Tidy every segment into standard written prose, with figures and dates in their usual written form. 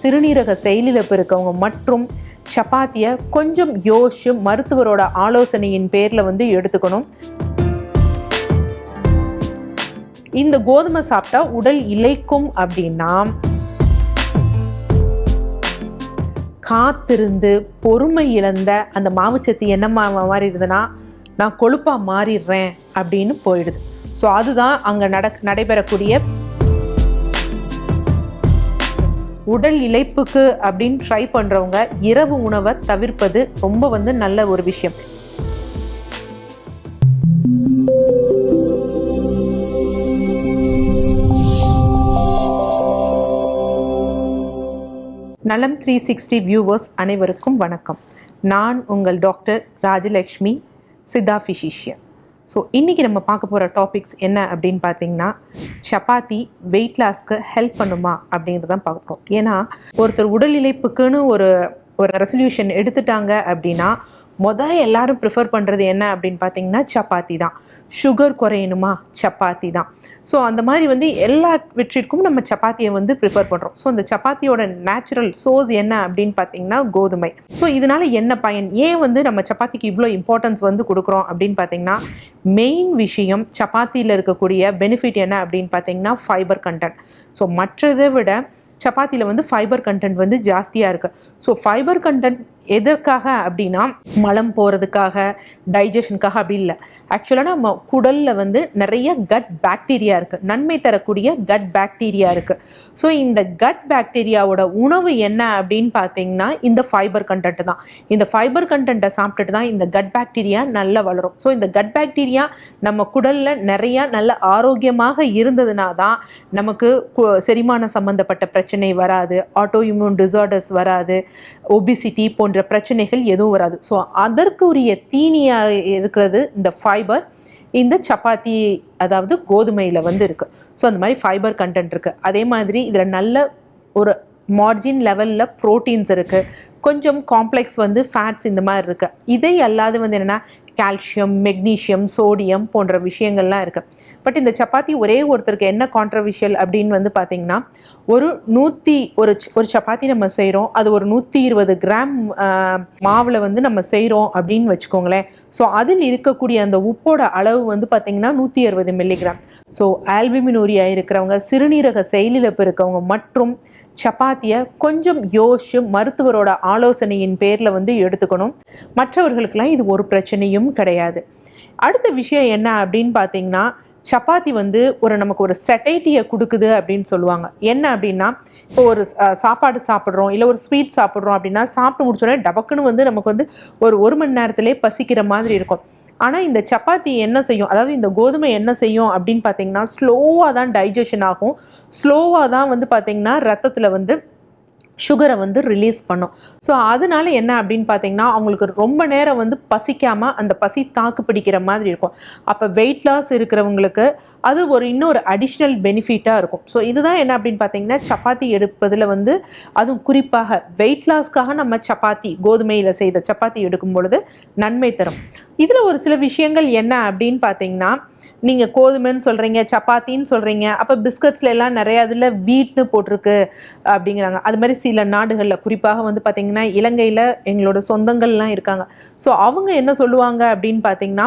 சிறுநீரக செயலிழப்பு இருக்கவங்க மற்றும் சப்பாத்தியை கொஞ்சம் யோசிச்சு மருத்துவரோட ஆலோசனையின் பேரில் வந்து எடுத்துக்கணும். இந்த கோதுமை சாப்பிட்டா உடல் இளைக்கும் அப்படின்னா காத்திருந்து பொறுமை இழந்த அந்த மாவுச்சத்து என்ன மாதிரி இருந்ததுன்னா நான் கொழுப்பா மாறிடுறேன் அப்படின்னு போயிடுது. ஸோ அதுதான் அங்கே நடைபெறக்கூடிய உடல் இளைப்புக்கு அப்படின்னு ட்ரை பண்ணுறவங்க இரவு உணவை தவிர்ப்பது ரொம்ப வந்து நல்ல ஒரு விஷயம். நலம் 360 வியூவர்ஸ் அனைவருக்கும் வணக்கம். நான் உங்கள் doctor Rajalakshmi, Siddha physician. So இன்றைக்கி நம்ம பார்க்க போகிற டாபிக்ஸ் என்ன அப்படின்னு பார்த்தீங்கன்னா, சப்பாத்தி வெயிட் லாஸ்க்கு ஹெல்ப் பண்ணுமா அப்படிங்கிறது தான் பார்க்க போகிறோம். ஏன்னா ஒருத்தர் உடல் இளைப்புக்குன்னு ஒரு ரெசல்யூஷன் எடுத்துட்டாங்க அப்படின்னா எல்லாரும் ப்ரிஃபர் பண்ணுறது என்ன அப்படின்னு பார்த்தீங்கன்னா சப்பாத்தி தான். சுகர் குறையணுமா, சப்பாத்தி தான். ஸோ அந்த மாதிரி வந்து எல்லா வெற்றிற்கும் நம்ம சப்பாத்தியை வந்து ப்ரிஃபர் பண்ணுறோம். ஸோ அந்த சப்பாத்தியோட நேச்சுரல் சோர்ஸ் என்ன அப்படின்னு பார்த்தீங்கன்னா கோதுமை. ஸோ இதனால் என்ன பயன், ஏன் வந்து நம்ம சப்பாத்திக்கு இவ்வளோ இம்பார்ட்டன்ஸ் வந்து கொடுக்குறோம் அப்படின்னு பார்த்தீங்கன்னா, மெயின் விஷயம் சப்பாத்தியில் இருக்கக்கூடிய பெனிஃபிட் என்ன அப்படின்னு பார்த்தீங்கன்னா ஃபைபர் கண்டென்ட். ஸோ மற்றதை விட சப்பாத்தியில் வந்து ஃபைபர் கண்டென்ட் வந்து ஜாஸ்தியாக இருக்குது. ஸோ ஃபைபர் கண்டென்ட் எதற்காக அப்படின்னா மலம் போகிறதுக்காக, டைஜஷனுக்காக அப்படி இல்லை. ஆக்சுவலாக நம்ம குடலில் வந்து நிறைய கட் பாக்டீரியா இருக்குது, நன்மை தரக்கூடிய கட் பாக்டீரியா இருக்குது. ஸோ இந்த கட் பாக்டீரியாவோட உணவு என்ன அப்படின்னு பார்த்தீங்கன்னா இந்த ஃபைபர் கண்டென்ட் தான். இந்த ஃபைபர் கண்டென்ட்டை சாப்பிட்டுட்டு தான் இந்த கட் பாக்டீரியா நல்லா வளரும். ஸோ இந்த கட் பாக்டீரியா நம்ம குடலில் நிறையா நல்ல ஆரோக்கியமாக இருந்ததுனா தான் நமக்கு செரிமான சம்மந்தப்பட்ட பிரச்சனை வராது, ஆட்டோ இம்யூன் டிசார்டர்ஸ் வராது, ஒபிசிட்டி போன்ற பிரச்சனைகள் எதுவும் வராது. ஸோ அதற்குரிய தீனியாக இருக்கிறது இந்த ஃபைபர். இந்த சப்பாத்தி அதாவது கோதுமையில் வந்து இருக்குது. ஸோ அந்த மாதிரி ஃபைபர் கண்டென்ட் இருக்குது. அதே மாதிரி இதில் நல்ல ஒரு மார்ஜின் லெவலில் ப்ரோட்டீன்ஸ் இருக்குது, கொஞ்சம் காம்ப்ளெக்ஸ் வந்து ஃபேட்ஸ் இந்த மாதிரி இருக்குது. இதை அல்லாது வந்து என்னென்னா கால்சியம், மெக்னீஷியம், சோடியம் போன்ற விஷயங்கள்லாம் இருக்குது. பட் இந்த சப்பாத்தி ஒரே ஒருத்தருக்கு என்ன கான்ட்ரவர்ஷியல் அப்படின்னு வந்து பார்த்திங்கன்னா, ஒரு சப்பாத்தி நம்ம செய்கிறோம், அது ஒரு 120 கிராம் மாவில் வந்து நம்ம செய்கிறோம் அப்படின்னு வச்சுக்கோங்களேன். ஸோ அதில் இருக்கக்கூடிய அந்த உப்போட அளவு வந்து பார்த்திங்கன்னா 160 மில்லிகிராம். ஸோ ஆல்புமினூரியா இருக்கிறவங்க, சிறுநீரக செயலிழப்பு இருக்கவங்க மற்றும் சப்பாத்தியை கொஞ்சம் யோசிச்சு மருத்துவரோட ஆலோசனையின் பேரில் வந்து எடுத்துக்கணும். மற்றவர்களுக்கெல்லாம் இது ஒரு பிரச்சனையும் கிடையாது. அடுத்த விஷயம் என்ன அப்படின்னு பார்த்தீங்கன்னா, சப்பாத்தி வந்து நமக்கு ஒரு செட்டைட்டியை கொடுக்குது அப்படின்னு சொல்லுவாங்க. என்ன அப்படின்னா, இப்போ ஒரு சாப்பாடு சாப்பிட்றோம், இல்லை ஒரு ஸ்வீட் சாப்பிட்றோம் அப்படின்னா சாப்பிட்டு முடிச்சோடனே டபக்குன்னு வந்து நமக்கு வந்து ஒரு மணி நேரத்திலே பசிக்கிற மாதிரி இருக்கும். ஆனால் இந்த சப்பாத்தி என்ன செய்யும், அதாவது இந்த கோதுமை என்ன செய்யும் அப்படின்னு பார்த்தீங்கன்னா, ஸ்லோவாக தான் டைஜஷன் ஆகும், ஸ்லோவாக தான் வந்து பார்த்திங்கன்னா ரத்தத்தில் வந்து சுகரை வந்து ரிலீஸ் பண்ணும். ஸோ அதனால என்ன அப்படின்னு பார்த்தீங்கன்னா, அவங்களுக்கு ரொம்ப நேரம் வந்து பசிக்காமல் அந்த பசி தாக்கு பிடிக்கிற மாதிரி இருக்கும். அப்போ வெயிட் லாஸ் இருக்கிறவங்களுக்கு அது இன்னொரு அடிஷ்னல் பெனிஃபிட்டாக இருக்கும். ஸோ இதுதான் என்ன அப்படின்னு பார்த்தீங்கன்னா, சப்பாத்தி எடுப்பதில் வந்து அதுவும் குறிப்பாக வெயிட் லாஸ்க்காக நம்ம சப்பாத்தி, கோதுமையில் செய்த சப்பாத்தி எடுக்கும் பொழுது நன்மை தரும். இதில் ஒரு சில விஷயங்கள் என்ன அப்படின்னு பார்த்தீங்கன்னா, நீங்கள் கோதுமைன்னு சொல்கிறீங்க, சப்பாத்தின்னு சொல்கிறீங்க, அப்போ பிஸ்கட்ஸில் எல்லாம் நிறையா இதில் வீட்னு போட்டிருக்கு அப்படிங்கிறாங்க. அது மாதிரி சில நாடுகளில், குறிப்பாக வந்து பார்த்திங்கன்னா இலங்கையில் எங்களோட சொந்தங்கள்லாம் இருக்காங்க. ஸோ அவங்க என்ன சொல்லுவாங்க அப்படின்னு பார்த்தீங்கன்னா,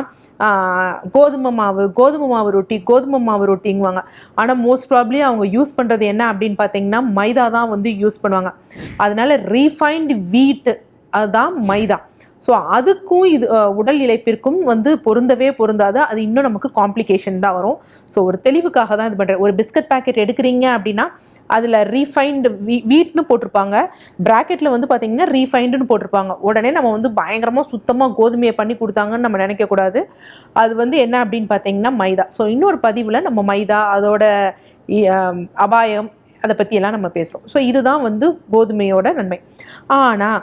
கோதுமை மாவு ரொட்டிங்குவாங்க. ஆனால் மோஸ்ட் ப்ராப்ளி அவங்க யூஸ் பண்ணுறது என்ன அப்படின்னு பார்த்தீங்கன்னா மைதா தான் வந்து யூஸ் பண்ணுவாங்க. அதனால ரீஃபைன்டு வீட்டு அதுதான் மைதா. ஸோ அதுக்கும் இது உடல் இளைப்பிற்கும் வந்து பொருந்தாது. அது இன்னும் நமக்கு காம்ப்ளிகேஷன் தான் வரும். ஸோ ஒரு தெளிவுக்காக தான் இது பண்ணுறேன். ஒரு பிஸ்கட் பேக்கெட் எடுக்கிறீங்க அப்படின்னா அதில் ரீஃபைன்டு வீட்னு போட்டிருப்பாங்க, ப்ராக்கெட்டில் வந்து பார்த்திங்கன்னா ரீஃபைண்டுன்னு போட்டிருப்பாங்க. உடனே நம்ம வந்து பயங்கரமாக சுத்தமாக கோதுமையை பண்ணி கொடுத்தாங்கன்னு நம்ம நினைக்கக்கூடாது. அது வந்து என்ன அப்படின்னு பார்த்தீங்கன்னா மைதா. ஸோ இன்னொரு பதிவில் நம்ம மைதா, அதோட அபாயம், அதை பற்றியெல்லாம் நம்ம பேசுகிறோம். ஸோ இதுதான் வந்து கோதுமையோட நன்மை. ஆனால்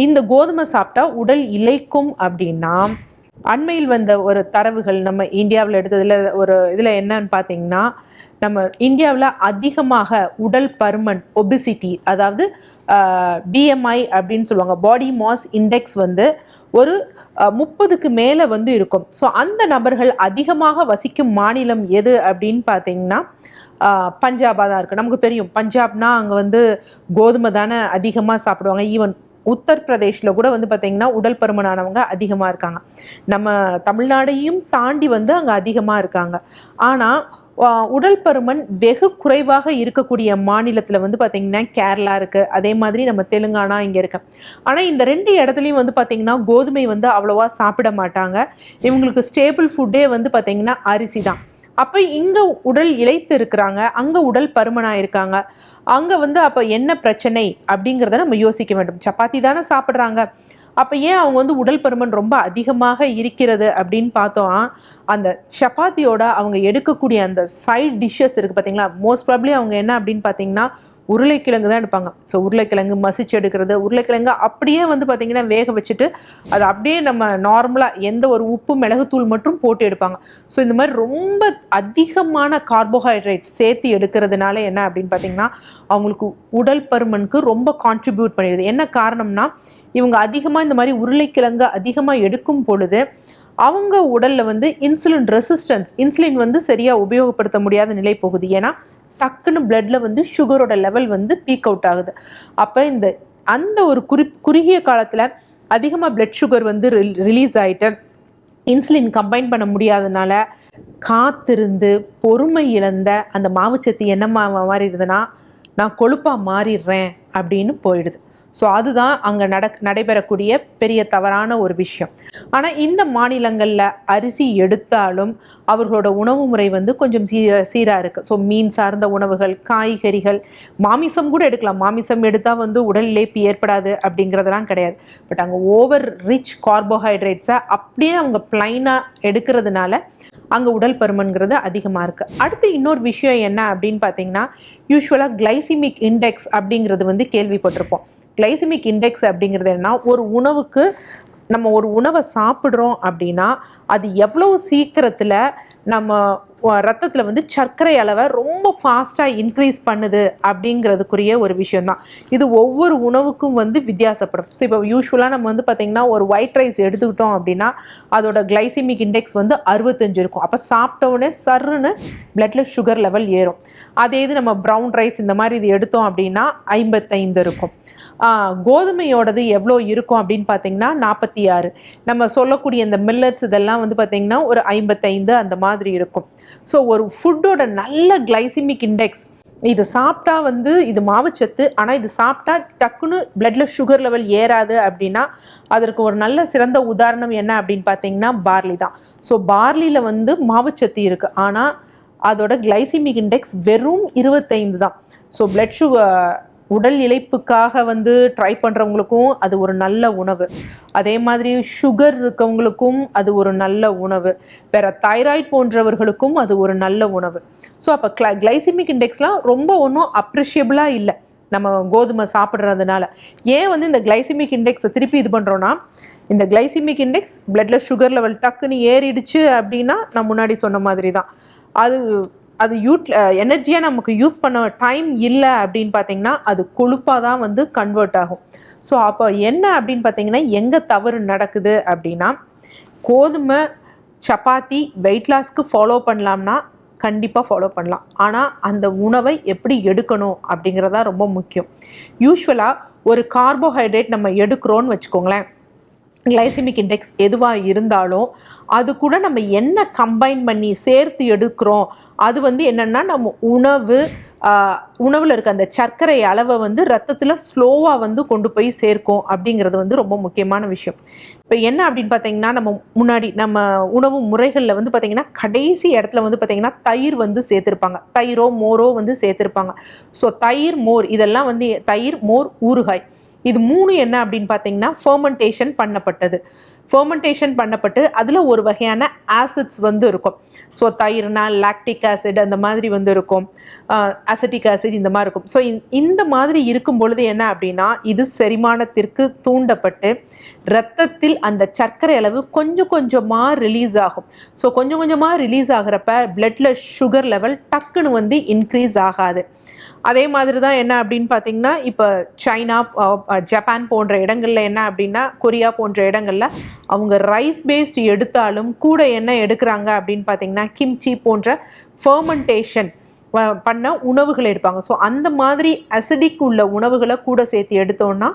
இந்த கோதுமை சாப்பிட்டா உடல் இளைக்கும் அப்படின்னா, அண்மையில் வந்த ஒரு தரவுகள் நம்ம இந்தியாவில் எடுத்ததில் இதில் என்னன்னு பார்த்தீங்கன்னா, நம்ம இந்தியாவில் அதிகமாக உடல் பருமன், ஒபிசிட்டி, அதாவது பிஎம்ஐ அப்படின்னு சொல்லுவாங்க, பாடி மாஸ் இண்டெக்ஸ் வந்து ஒரு 30க்கு மேலே வந்து இருக்கும். ஸோ அந்த நபர்கள் அதிகமாக வசிக்கும் மாநிலம் எது அப்படின்னு பார்த்தீங்கன்னா பஞ்சாபாக தான் இருக்குது. நமக்கு தெரியும் பஞ்சாப்னா அங்கே வந்து கோதுமை தானே அதிகமாக சாப்பிடுவாங்க. ஈவன் உத்தரப்பிரதேஷில் கூட வந்து பார்த்திங்கன்னா உடல் பருமனானவங்க அதிகமாக இருக்காங்க. நம்ம தமிழ்நாடையும் தாண்டி வந்து அங்கே அதிகமாக இருக்காங்க. ஆனால் உடல் பருமன் வெகு குறைவாக இருக்கக்கூடிய மாநிலத்தில் வந்து பார்த்திங்கன்னா கேரளா இருக்குது, அதே மாதிரி நம்ம தெலுங்கானா இங்கே இருக்கு. ஆனால் இந்த 2 இடத்துலையும் வந்து பார்த்திங்கன்னா கோதுமை வந்து அவ்வளோவா சாப்பிட மாட்டாங்க. இவங்களுக்கு ஸ்டேபிள் ஃபுட்டே வந்து பார்த்திங்கன்னா அரிசி தான். அப்போ இங்கே உடல் இளைத்து இருக்கிறாங்க, அங்கே உடல் பருமனாக இருக்காங்க. அங்கே வந்து அப்போ என்ன பிரச்சனை அப்படிங்கிறத நம்ம யோசிக்க வேண்டும். சப்பாத்தி தானே சாப்பிட்றாங்க, அப்போ ஏன் அவங்க வந்து உடல் பருமன் ரொம்ப அதிகமாக இருக்கிறது அப்படின்னு பார்த்தோம். அந்த சப்பாத்தியோட அவங்க எடுக்கக்கூடிய அந்த சைட் டிஷ்ஷஸ் இருக்குது பார்த்தீங்களா, மோஸ்ட் ப்ராப்ளி அவங்க என்ன அப்படின்னு பார்த்தீங்கன்னா உருளைக்கிழங்கு தான் எடுப்பாங்க. ஸோ உருளைக்கிழங்கு மசிச்சு எடுக்கிறது, உருளைக்கிழங்கு அப்படியே வந்து பார்த்திங்கன்னா வேக வச்சுட்டு அதை அப்படியே நம்ம நார்மலாக எந்த ஒரு உப்பு மிளகுத்தூள் மட்டும் போட்டு எடுப்பாங்க. ஸோ இந்த மாதிரி ரொம்ப அதிகமான கார்போஹைட்ரேட்ஸ் சேர்த்து எடுக்கிறதுனால என்ன அப்படின்னு பார்த்திங்கன்னா அவங்களுக்கு உடல் பருமனுக்கு ரொம்ப கான்ட்ரிபியூட் பண்ணிடுது. என்ன காரணம்னா இவங்க அதிகமாக இந்த மாதிரி உருளைக்கிழங்கு அதிகமாக எடுக்கும் பொழுது அவங்க உடலில் வந்து இன்சுலின் ரெசிஸ்டன்ஸ், இன்சுலின் வந்து சரியாக உபயோகப்படுத்த முடியாத நிலை போகுது. ஏன்னா டக்குன்னு பிளட்ல வந்து சுகரோட லெவல் வந்து பீக் அவுட் ஆகுது. அப்போ அந்த ஒரு குறுகிய காலத்தில் அதிகமாக பிளட் சுகர் வந்து ரிலீஸ் ஆகிட்டு இன்சுலின் கம்பைன் பண்ண முடியாதனால காத்திருந்து பொறுமை இழந்த அந்த மாவுச்சத்து என்னமா மாறிடுதுன்னா நான் கொழுப்பாக மாறிடுறேன் அப்படின்னு போயிடுது. ஸோ அதுதான் அங்கே நடைபெறக்கூடிய பெரிய தவறான ஒரு விஷயம். ஆனால் இந்த மாநிலங்களில் அரிசி எடுத்தாலும் அவர்களோட உணவு முறை வந்து கொஞ்சம் சீராக இருக்குது. ஸோ மீன் சார்ந்த உணவுகள், காய்கறிகள், மாமிசம் கூட எடுக்கலாம். மாமிசம் எடுத்தால் வந்து உடல் இளைப்பு ஏற்படாது அப்படிங்கிறதெல்லாம் கிடையாது. பட் அங்கே ஓவர் ரிச் கார்போஹைட்ரேட்ஸை அப்படியே அவங்க பிளைனாக எடுக்கிறதுனால அங்கே உடல் பருமன்கிறது அதிகமாக இருக்குது. அடுத்து இன்னொரு விஷயம் என்ன அப்படின்னு பார்த்தீங்கன்னா யூஸ்வலாக கிளைசிமிக் இண்டெக்ஸ் அப்படிங்கிறது வந்து கேள்விப்பட்டிருப்போம். கிளைசிமிக் இண்டெக்ஸ் அப்படிங்கிறது என்ன, ஒரு உணவுக்கு நம்ம ஒரு உணவை சாப்பிட்றோம் அப்படின்னா அது எவ்வளோ சீக்கிரத்தில் நம்ம ரத்தத்தில் வந்து சர்க்கரை அளவை ரொம்ப ஃபாஸ்ட்டாக இன்க்ரீஸ் பண்ணுது அப்படிங்கிறதுக்குரிய ஒரு விஷயந்தான். இது ஒவ்வொரு உணவுக்கும் வந்து வித்தியாசப்படும். ஸோ இப்போ யூஸ்வலாக நம்ம வந்து பார்த்திங்கன்னா ஒரு ஒயிட் ரைஸ் எடுத்துக்கிட்டோம் அப்படின்னா அதோட கிளைசிமிக் இண்டெக்ஸ் வந்து 65 இருக்கும். அப்போ சாப்பிட்ட உடனே சர்ன்னு பிளட்ல சுகர் லெவல் ஏறும். அதே இது நம்ம ப்ரௌன் ரைஸ் இந்த மாதிரி இது எடுத்தோம் அப்படின்னா 55 இருக்கும். கோதுமையோடது எவ்வளோ இருக்கும் அப்படின்னு பார்த்தீங்கன்னா 46. நம்ம சொல்லக்கூடிய இந்த மில்லட்ஸ் இதெல்லாம் வந்து பார்த்திங்கன்னா ஒரு 55 அந்த மாதிரி இருக்கும். ஸோ ஒரு ஃபுட்டோட நல்ல கிளைசிமிக் இண்டெக்ஸ், இது சாப்பிட்டா வந்து இது மாவுச்சத்து, ஆனால் இது சாப்பிட்டா டக்குன்னு பிளட்ல சுகர் லெவல் ஏறாது அப்படின்னா அதற்கு ஒரு நல்ல சிறந்த உதாரணம் என்ன அப்படின்னு பார்த்தீங்கன்னா பார்லி தான். ஸோ பார்லியில் வந்து மாவுச்சத்து இருக்குது, ஆனால் அதோட கிளைசிமிக் இண்டெக்ஸ் வெறும் 25 தான். ஸோ பிளட் சுகர் உடல் இளைப்புக்காக வந்து ட்ரை பண்ணுறவங்களுக்கும் அது ஒரு நல்ல உணவு. அதே மாதிரி சுகர் இருக்கவங்களுக்கும் அது ஒரு நல்ல உணவு. வேறு தைராய்டு போன்றவர்களுக்கும் அது ஒரு நல்ல உணவு. ஸோ அப்போ கிளைசிமிக் இண்டெக்ஸ்லாம் ரொம்ப ஒன்றும் அப்ரிஷியபிளாக இல்லை நம்ம கோதுமை சாப்பிட்றதுனால. ஏன் வந்து இந்த கிளைசிமிக் இண்டெக்ஸை திருப்பி இது பண்ணுறோன்னா, இந்த கிளைசிமிக் இண்டெக்ஸ் பிளட்டில் சுகர் லெவல் டக்குன்னு ஏறிடுச்சு அப்படின்னா நான் முன்னாடி சொன்ன மாதிரி தான் அது எனர்ஜியாக நமக்கு யூஸ் பண்ண டைம் இல்லை அப்படின்னு பார்த்தீங்கன்னா அது கொழுப்பாக தான் வந்து கன்வெர்ட் ஆகும். ஸோ அப்போ என்ன அப்படின்னு பார்த்தீங்கன்னா எங்கே தவறு நடக்குது அப்படின்னா, கோதுமை சப்பாத்தி வெயிட் லாஸ்க்கு ஃபாலோ பண்ணலாம்னா கண்டிப்பாக ஃபாலோ பண்ணலாம். ஆனால் அந்த உணவை எப்படி எடுக்கணும் அப்படிங்கிறதா ரொம்ப முக்கியம். யூஸ்வலாக ஒரு கார்போஹைட்ரேட் நம்ம எடுக்கிறோன்னு வச்சுக்கோங்களேன், கிளைசிமிக் இண்டெக்ஸ் எதுவாக இருந்தாலும் அது கூட நம்ம என்ன கம்பைன் பண்ணி சேர்த்து எடுக்கிறோம், அது வந்து என்னென்னா நம்ம உணவில் இருக்க அந்த சர்க்கரை அளவை வந்து ரத்தத்தில் ஸ்லோவாக வந்து கொண்டு போய் சேர்க்கும் அப்படிங்கிறது வந்து ரொம்ப முக்கியமான விஷயம். இப்போ என்ன அப்படின்னு பார்த்தீங்கன்னா நம்ம உணவு முறைகளில் வந்து பார்த்திங்கன்னா கடைசி இடத்துல வந்து பார்த்திங்கன்னா தயிர் வந்து சேர்த்துருப்பாங்க, தயிரோ மோரோ வந்து சேர்த்துருப்பாங்க. ஸோ தயிர், மோர், இதெல்லாம் வந்து தயிர், மோர், ஊறுகாய், இது 3 என்ன அப்படின்னு பார்த்தீங்கன்னா ஃபர்மெண்டேஷன் பண்ணப்பட்டு அதில் ஒரு வகையான ஆசிட்ஸ் வந்து இருக்கும். ஸோ தயிர்னா லாக்டிக் ஆசிட் அந்த மாதிரி வந்து இருக்கும், அசிட்டிக் ஆசிட் இந்த மாதிரி இருக்கும். ஸோ இந்த மாதிரி இருக்கும் பொழுது என்ன அப்படின்னா இது செரிமானத்திற்கு தூண்டப்பட்டு இரத்தத்தில் அந்த சர்க்கரை அளவு கொஞ்சம் கொஞ்சமாக ரிலீஸ் ஆகும். ஸோ கொஞ்சம் கொஞ்சமாக ரிலீஸ் ஆகிறப்ப பிளட்டில் சுகர் லெவல் டக்குன்னு வந்து இன்க்ரீஸ் ஆகாது. அதே மாதிரி தான் என்ன அப்படின்னு பார்த்தீங்கன்னா இப்போ சைனா, ஜப்பான் போன்ற இடங்களில் என்ன அப்படின்னா, கொரியா போன்ற இடங்களில் அவங்க ரைஸ் பேஸ்ட் எடுத்தாலும் கூட என்ன எடுக்கிறாங்க அப்படின்னு பார்த்தீங்கன்னா கிம்ச்சி போன்ற ஃபர்மெண்டேஷன் பண்ண உணவுகளை எடுப்பாங்க. ஸோ அந்த மாதிரி அசிடிக் உள்ள உணவுகளை கூட சேர்த்து எடுத்தோம்னா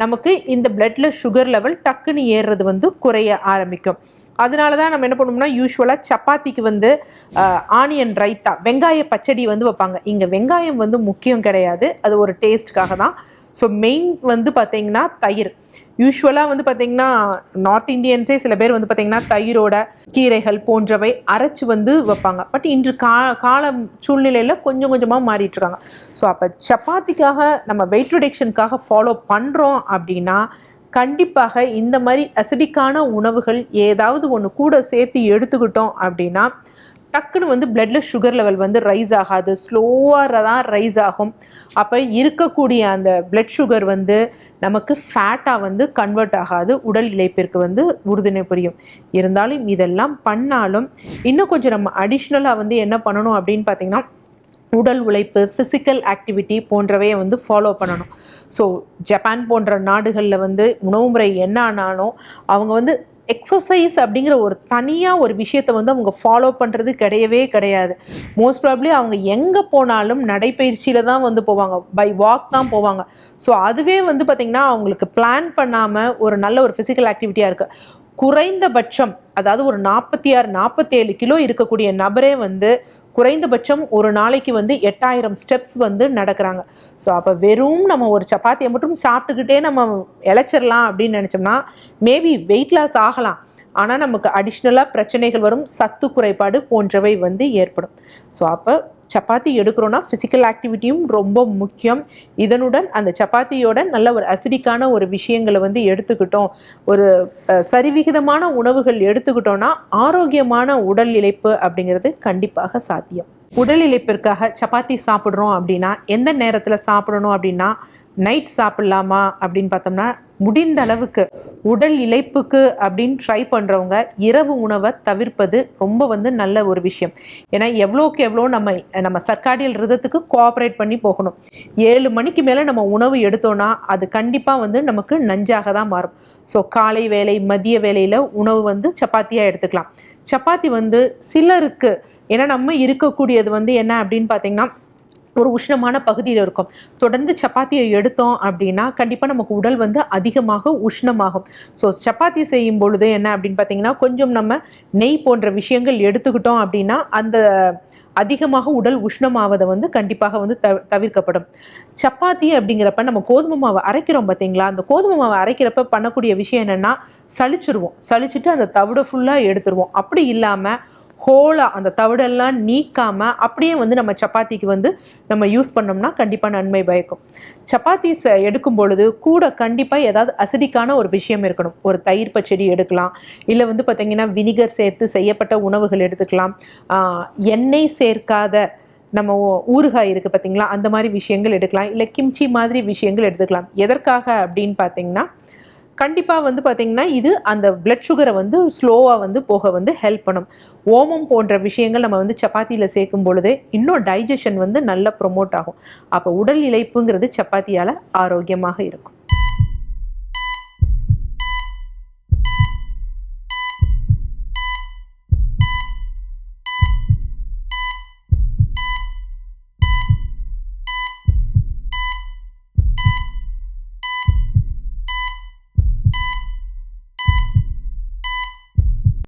நமக்கு இந்த பிளட்ல சுகர் லெவல் டக்குன்னு ஏறுறது வந்து குறைய ஆரம்பிக்கும். அதனால தான் நம்ம என்ன பண்ணுவோம்னா யூஸ்வலாக சப்பாத்திக்கு வந்து ஆனியன் ரைத்தா, வெங்காய பச்சடி வந்து வைப்பாங்க. இங்கே வெங்காயம் வந்து முக்கியம் கிடையாது, அது ஒரு டேஸ்ட்டுக்காக தான். ஸோ மெயின் வந்து பார்த்தீங்கன்னா தயிர். யூஸ்வலாக வந்து பார்த்தீங்கன்னா நார்த் இந்தியன்ஸே சில பேர் வந்து பார்த்தீங்கன்னா தயிரோட கீரைகள் போன்றவை அரைச்சி வந்து வைப்பாங்க. பட் இன்று கால சூழ்நிலையில் கொஞ்சம் கொஞ்சமாக மாறிட்டுருக்காங்க. ஸோ அப்போ சப்பாத்திக்காக நம்ம வெயிட் ரிடக்ஷனுக்காக ஃபாலோ பண்ணுறோம் அப்படின்னா கண்டிப்பாக இந்த மாதிரி அசிடிக்கான உணவுகள் ஏதாவது ஒன்று கூட சேர்த்து எடுத்துக்கிட்டோம் அப்படின்னா டக்குன்னு வந்து பிளட்ல சுகர் லெவல் வந்து ரைஸ் ஆகாது, ஸ்லோவாக தான் ரைஸ் ஆகும். அப்போ இருக்கக்கூடிய அந்த பிளட் சுகர் வந்து நமக்கு ஃபேட்டாக வந்து கன்வெர்ட் ஆகாது, உடல் இளைப்பிற்கு வந்து உறுதுணை புரியும். இருந்தாலும் இதெல்லாம் பண்ணாலும் இன்னும் கொஞ்சம் நம்ம அடிஷ்னலாக வந்து என்ன பண்ணணும் அப்படின்னு பார்த்தீங்கன்னா உடல் உழைப்பு, ஃபிசிக்கல் ஆக்டிவிட்டி போன்றவையை வந்து ஃபாலோ பண்ணணும். ஸோ ஜப்பான் போன்ற நாடுகளில் வந்து உணவு முறை என்ன ஆனாலும் அவங்க வந்து எக்ஸசைஸ் அப்படிங்கிற ஒரு தனியாக ஒரு விஷயத்தை வந்து அவங்க ஃபாலோ பண்ணுறது கிடையாது. மோஸ்ட் ப்ராப்ளி அவங்க எங்கே போனாலும் நடைப்பயிற்சியில் தான் வந்து போவாங்க, பை வாக் தான் போவாங்க. ஸோ அதுவே வந்து பார்த்திங்கன்னா அவங்களுக்கு பிளான் பண்ணாமல் ஒரு நல்ல ஒரு ஃபிசிக்கல் ஆக்டிவிட்டியாக இருக்குது. குறைந்தபட்சம் அதாவது ஒரு 46-47 கிலோ இருக்கக்கூடிய நபரே வந்து குறைந்தபட்சம் ஒரு நாளைக்கு வந்து 8000 ஸ்டெப்ஸ் வந்து நடக்கிறாங்க. ஸோ அப்போ வெறும் நம்ம ஒரு சப்பாத்தியை மட்டும் சாப்பிட்டுக்கிட்டே நம்ம இழைச்சிடலாம் அப்படின்னு நினச்சோம்னா மேபி வெயிட் லாஸ் ஆகலாம், ஆனால் நமக்கு அடிஷ்னலாக பிரச்சனைகள் வரும், சத்து குறைபாடு போன்றவை வந்து ஏற்படும். ஸோ அப்போ சப்பாத்தி எடுக்கிறோன்னா ஃபிசிக்கல் ஆக்டிவிட்டியும் ரொம்ப முக்கியம். இதனுடன் அந்த சப்பாத்தியோட நல்ல ஒரு அசிடிக்கான ஒரு விஷயங்களை வந்து எடுத்துக்கிட்டோம், ஒரு சரிவிகிதமான உணவுகள் எடுத்துக்கிட்டோம்னா ஆரோக்கியமான உடல் இளைப்பு அப்படிங்கிறது கண்டிப்பாக சாத்தியம். உடல் இளைப்பிற்காக சப்பாத்தி சாப்பிட்றோம் அப்படின்னா எந்த நேரத்தில் சாப்பிடணும் அப்படின்னா நைட் சாப்பிட்லாமா அப்படின்னு பார்த்தோம்னா முடிந்த அளவுக்கு உடல் இளைப்புக்கு அப்படின்னு ட்ரை பண்ணுறவங்க இரவு உணவை தவிர்ப்பது ரொம்ப வந்து நல்ல ஒரு விஷயம். ஏன்னா எவ்வளோக்கு எவ்வளோ நம்ம சர்க்காடியல் ரிதத்துக்கு கோஆப்ரேட் பண்ணி போகணும். 7 மணிக்கு மேலே நம்ம உணவு எடுத்தோன்னா அது கண்டிப்பாக வந்து நமக்கு நஞ்சாக தான் மாறும். ஸோ காலை வேலை மதிய வேலையில் உணவு வந்து சப்பாத்தியாக எடுத்துக்கலாம். சப்பாத்தி வந்து சிலருக்கு, ஏன்னா நம்ம இருக்கக்கூடியது வந்து என்ன அப்படின்னு பார்த்தீங்கன்னா ஒரு உஷ்ணமான பகுதியில் இருக்கும். தொடர்ந்து சப்பாத்தியை எடுத்தோம் அப்படின்னா கண்டிப்பாக நமக்கு உடல் வந்து அதிகமாக உஷ்ணமாகும். ஸோ சப்பாத்தி செய்யும் பொழுது என்ன அப்படின்னு பார்த்தீங்கன்னா கொஞ்சம் நம்ம நெய் போன்ற விஷயங்கள் எடுத்துக்கிட்டோம் அப்படின்னா அந்த அதிகமாக உடல் உஷ்ணமாவதை வந்து கண்டிப்பாக வந்து தவிர்க்கப்படும். சப்பாத்தி அப்படிங்கிறப்ப நம்ம கோதுமை மாவை அரைக்கிறோம் பார்த்தீங்களா, அந்த கோதுமை மாவை அரைக்கிறப்ப பண்ணக்கூடிய விஷயம் என்னென்னா சளிச்சுட்டு அந்த தவிடை ஃபுல்லாக எடுத்துருவோம். அப்படி இல்லாமல் ஹோலாக அந்த தவிடெல்லாம் நீக்காமல் அப்படியே வந்து நம்ம சப்பாத்திக்கு வந்து நம்ம யூஸ் பண்ணோம்னா கண்டிப்பாக நன்மை பயக்கும். சப்பாத்தி எடுக்கும் பொழுது கூட கண்டிப்பாக ஏதாவது அசிடிக்கான ஒரு விஷயம் இருக்கணும். ஒரு தயிர் பச்சடி எடுக்கலாம், இல்லை வந்து பார்த்திங்கன்னா வினிகர் சேர்த்து செய்யப்பட்ட உணவுகள் எடுத்துக்கலாம், எண்ணெய் சேர்க்காத நம்ம ஊறுகாய் இருக்குது பார்த்திங்களா, அந்த மாதிரி விஷயங்கள் எடுக்கலாம், இல்லை கிம்ச்சி மாதிரி விஷயங்கள் எடுத்துக்கலாம். எதற்காக அப்படின்னு பார்த்திங்கன்னா கண்டிப்பாக வந்து பார்த்திங்கன்னா இது அந்த பிளட் சுகரை வந்து ஸ்லோவாக வந்து போக வந்து ஹெல்ப் பண்ணும். ஓமம் போன்ற விஷயங்கள் நம்ம வந்து சப்பாத்தியில் சேர்க்கும் பொழுதே இன்னும் டைஜஷன் வந்து நல்லா ப்ரொமோட் ஆகும். அப்போ உடல் இளைப்புங்கிறது சப்பாத்தியால் ஆரோக்கியமாக இருக்கும்.